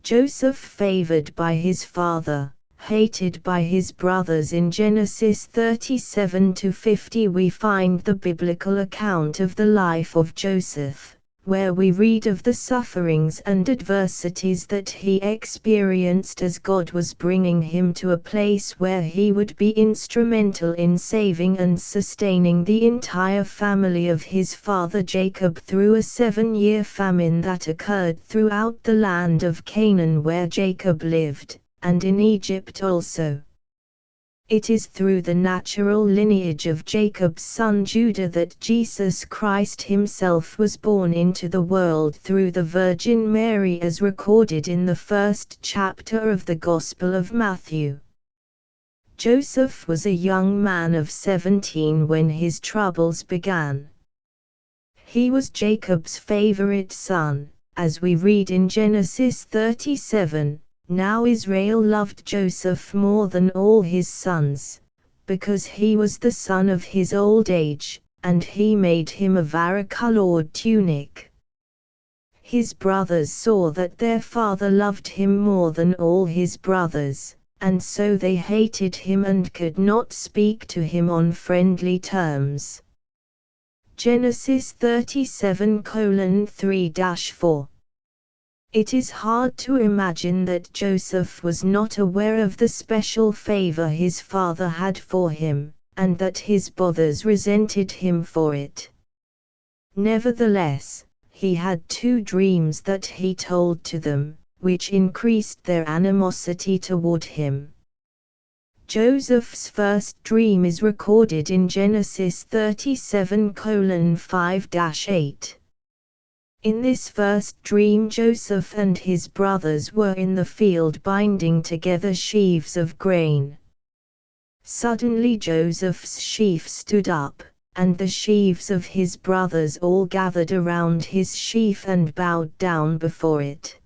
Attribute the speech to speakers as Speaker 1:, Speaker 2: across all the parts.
Speaker 1: Joseph, favored by his father, hated by his brothers. In Genesis 37-50 we find the biblical account of the life of Joseph, where we read of the sufferings and adversities that he experienced as God was bringing him to a place where he would be instrumental in saving and sustaining the entire family of his father Jacob through a 7-year famine that occurred throughout the land of Canaan where Jacob lived, and in Egypt also. It is through the natural lineage of Jacob's son Judah that Jesus Christ himself was born into the world through the Virgin Mary, as recorded in the first chapter of the Gospel of Matthew. Joseph was a young man of 17 when his troubles began. He was Jacob's favorite son, as we read in Genesis 37. Now Israel loved Joseph more than all his sons, because he was the son of his old age, and he made him a varicolored tunic. His brothers saw that their father loved him more than all his brothers, and so they hated him and could not speak to him on friendly terms. Genesis 37:3-4. It is hard to imagine that Joseph was not aware of the special favor his father had for him, and that his brothers resented him for it. Nevertheless, he had 2 dreams that he told to them, which increased their animosity toward him. Joseph's first dream is recorded in Genesis 37:5-8. In this first dream, Joseph and his brothers were in the field binding together sheaves of grain. Suddenly Joseph's sheaf stood up, and the sheaves of his brothers all gathered around his sheaf and bowed down before it.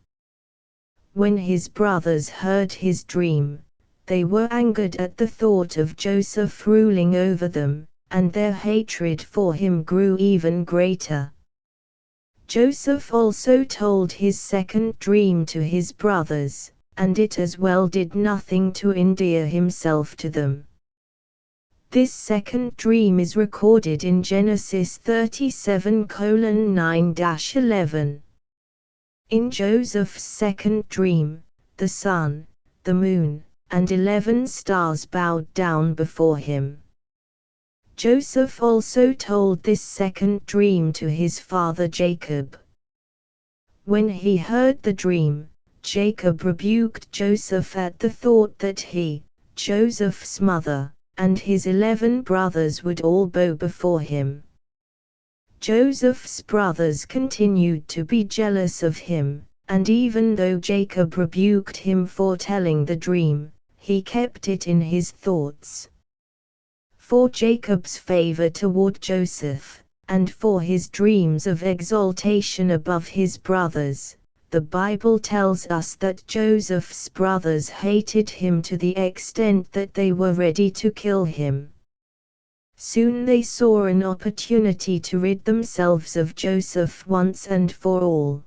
Speaker 1: When his brothers heard his dream, they were angered at the thought of Joseph ruling over them, and their hatred for him grew even greater. Joseph also told his second dream to his brothers, and it as well did nothing to endear himself to them. This second dream is recorded in Genesis 37:9-11. In Joseph's second dream, the sun, the moon, and 11 stars bowed down before him. Joseph also told this second dream to his father Jacob. When he heard the dream, Jacob rebuked Joseph at the thought that he, Joseph's mother, and his 11 brothers would all bow before him. Joseph's brothers continued to be jealous of him, and even though Jacob rebuked him for telling the dream, he kept it in his thoughts. For Jacob's favor toward Joseph, and for his dreams of exaltation above his brothers, the Bible tells us that Joseph's brothers hated him to the extent that they were ready to kill him. Soon they saw an opportunity to rid themselves of Joseph once and for all.